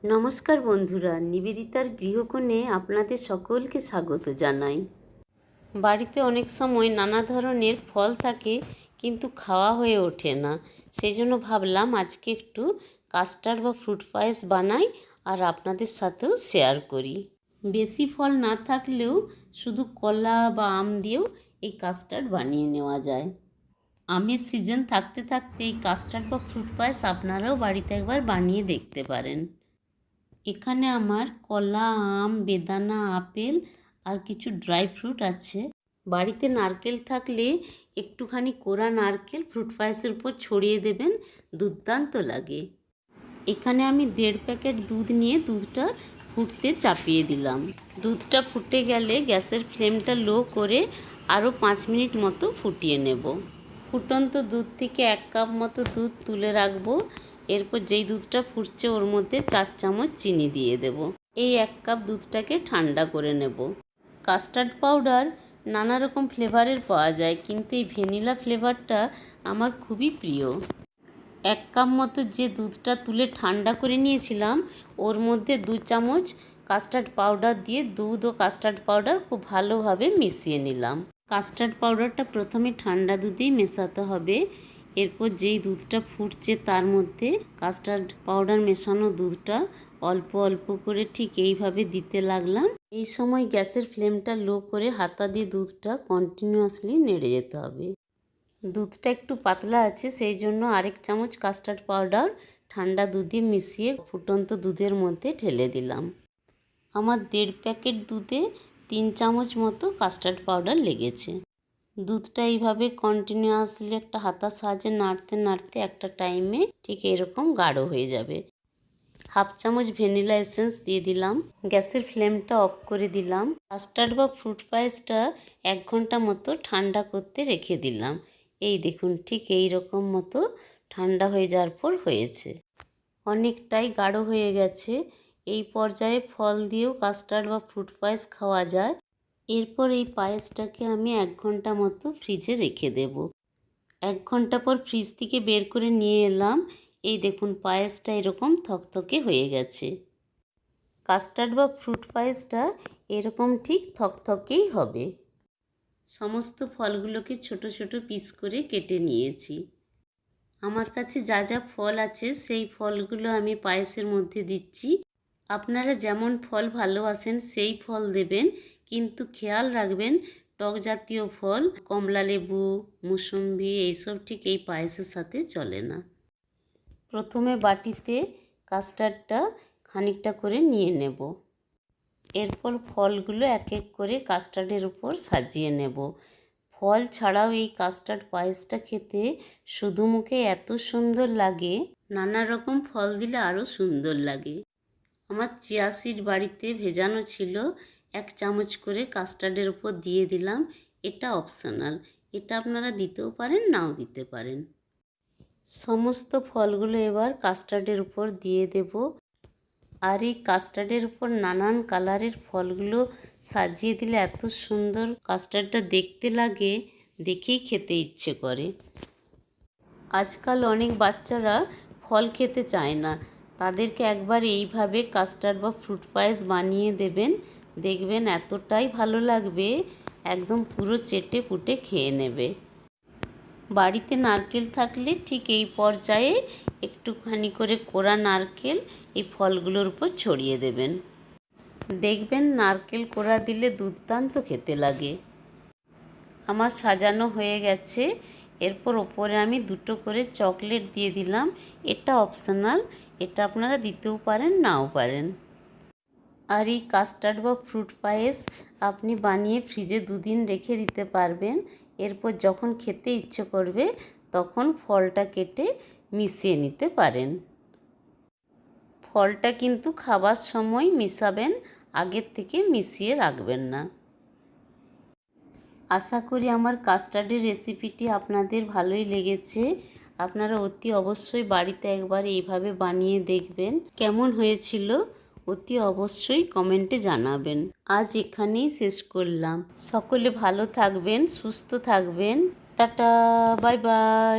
নমস্কার বন্ধুরা, নিবেদিতার গৃহকোণে আপনাদের সকলকে স্বাগত জানাই। বাড়িতে অনেক সময় নানা ধরনের ফল থাকে কিন্তু খাওয়া হয়ে ওঠে না। সেই জন্য ভাবলাম আজকে একটু কাস্টার্ড বা ফ্রুট পায়েস বানাই আর আপনাদের সাথেও শেয়ার করি। বেশি ফল না থাকলেও শুধু কলা বা আম দিয়েও এই কাস্টার্ড বানিয়ে নেওয়া যায়। আমের সিজন থাকতে থাকতে এই কাস্টার্ড বা ফ্রুট পায়েস আপনারাও বাড়িতে একবার বানিয়ে দেখতে পারেন। এখানে আমার কলা, আম, বেদানা, আপেল আর কিছু ড্রাই ফ্রুট আছে। বাড়িতে নারকেল থাকলে একটুখানি কোরা নারকেল ফ্রুট পায়েসের উপর ছড়িয়ে দেবেন, দুর্দান্ত লাগে। এখানে আমি 1.5 প্যাকেট দুধ নিয়ে দুধটা ফুটতে চাপিয়ে দিলাম। দুধটা ফুটে গেলে গ্যাসের ফ্লেমটা লো করে আরও 5 মিনিট মতো ফুটিয়ে নেব। ফুটন্ত দুধ থেকে 1 কাপ মতো দুধ তুলে রাখবো। এরপর যেই দুধটা ফুটছে ওর মধ্যে 4 চামচ চিনি দিয়ে দেব। এই 1 কাপ দুধটাকে ঠান্ডা করে নেব। কাস্টার্ড পাউডার নানা রকম ফ্লেভারের পাওয়া যায়, কিন্তু এই ভ্যানিলা ফ্লেভারটা আমার খুবই প্রিয়। 1 কাপ মতো যে দুধটা তুলে ঠান্ডা করে নিয়েছিলাম ওর মধ্যে 2 চামচ কাস্টার্ড পাউডার দিয়ে দুধ ও কাস্টার্ড পাউডার খুব ভালোভাবে মিশিয়ে নিলাম। কাস্টার্ড পাউডারটা প্রথমে ঠান্ডা দুধেই মেশাতে হবে। এরপর যেই দুধটা ফুটছে তার মধ্যে কাস্টার্ড পাউডার মেশানো দুধটা অল্প অল্প করে ঠিক এইভাবে দিতে লাগলাম। এই সময় গ্যাসের ফ্লেমটা লো করে হাতা দিয়ে দুধটা কন্টিনিউয়াসলি নেড়ে যেতে হবে। দুধটা একটু পাতলা আছে, সেই জন্য আরেক চামচ কাস্টার্ড পাউডার ঠান্ডা দুধে মিশিয়ে ফুটন্ত দুধের মধ্যে ঢেলে দিলাম। আমার 1.5 প্যাকেট দুধে 3 চামচ মতো কাস্টার্ড পাউডার লেগেছে। দুধটা এইভাবে কন্টিনিউয়াসলি একটা হাতার সাহায্যে নাড়তে নাড়তে একটা টাইমে ঠিক এরকম গাঢ় হয়ে যাবে। 1/2 চামচ ভ্যানিলা এসেন্স দিয়ে দিলাম। গ্যাসের ফ্লেমটা অফ করে দিলাম। কাস্টার্ড বা ফ্রুট পায়েসটা 1 ঘন্টা মতো ঠান্ডা করতে রেখে দিলাম। এই দেখুন ঠিক এই রকম মতো ঠান্ডা হয়ে যাওয়ার পর হয়েছে। অনেকটাই গাঢ় হয়ে গেছে। এই পর্যায়ে ফল দিয়েও কাস্টার্ড বা ফ্রুট পায়েস খাওয়া যায়। এরপর এই পায়েসটাকে আমি 1 ঘন্টা মতো ফ্রিজে রেখে দেব। 1 ঘন্টা পর ফ্রিজ থেকে বের করে নিয়ে এলাম। এই দেখুন পায়েসটা এরকম থকথকে হয়ে গেছে। কাস্টার্ড বা ফ্রুট পায়েসটা এরকম ঠিক থকথকেই হবে। সমস্ত ফলগুলোকে ছোট ছোট পিস করে কেটে নিয়েছি। আমার কাছে যা যা ফল আছে সেই ফলগুলো আমি পায়েসের মধ্যে দিচ্ছি। আপনারা যেমন ফল ভালোবাসেন সেই ফল দেবেন, কিন্তু খেয়াল রাখবেন টক জাতীয় ফল, কমলা লেবু, মুসম্বি এইসব ঠিক এই পায়েসের সাথে চলে না। প্রথমে বাটিতে কাস্টার্ডটা খানিকটা করে নিয়ে নেব। এরপর ফলগুলো এক এক করে কাস্টার্ডের উপর সাজিয়ে নেব। ফল ছাড়াও এই কাস্টার্ড পায়েসটা খেতে শুধু মুখে এত সুন্দর লাগে, নানা রকম ফল দিলে আরও সুন্দর লাগে। আমার চিয়া সিড বাড়িতে ভেজানো ছিল, 1 চামচ করে কাস্টার্ডের উপর দিয়ে দিলাম। এটা অপশনাল, এটা আপনারা দিতেও পারেন নাও দিতে পারেন। সমস্ত ফলগুলো এবার কাস্টার্ডের উপর দিয়ে দেব। আর এই কাস্টার্ডের উপর নানান কালারের ফলগুলো সাজিয়ে দিলে এত সুন্দর কাস্টার্ডটা দেখতে লাগে, দেখেই খেতে ইচ্ছে করে। আজকাল অনেক বাচ্চারা ফল খেতে চায় না, তাদেরকে একবার এইভাবে কাস্টার্ড বা ফ্রুট পায়েস বানিয়ে দেবেন, দেখবেন এতটাই ভালো লাগবে, একদম পুরো চেটে পুটে খেয়ে নেবে। বাড়িতে নারকেল থাকলে ঠিক এই পর্যায়ে একটুখানি করে কোরা নারকেল এই ফলগুলোর উপর ছড়িয়ে দেবেন। দেখবেন নারকেল কোরা দিলে দুর্দান্ত খেতে লাগে। আমার সাজানো হয়ে গেছে। এরপর ওপরে আমি 2টো করে চকলেট দিয়ে দিলাম। এটা অপশনাল, এটা আপনারা দিতেও পারেন নাও পারেন। আর এই কাস্টার্ড বা ফ্রুট পায়েস আপনি বানিয়ে ফ্রিজে 2 দিন রেখে দিতে পারবেন। এরপর যখন খেতে ইচ্ছে করবে তখন ফলটা কেটে মিশিয়ে নিতে পারেন। ফলটা কিন্তু খাবার সময় মিশাবেন, আগের থেকে মিশিয়ে রাখবেন না। আশা করি আমার কাস্টার্ডের রেসিপিটি আপনাদের ভালোই লেগেছে। আপনারা অতি অবশ্যই বাড়িতে একবার এইভাবে বানিয়ে দেখবেন। কেমন হয়েছিল অতি অবশ্যই কমেন্টে জানাবেন। আজ এখানেই শেষ করলাম। সকলে ভালো থাকবেন, সুস্থ থাকবেন। Tata, bye bye.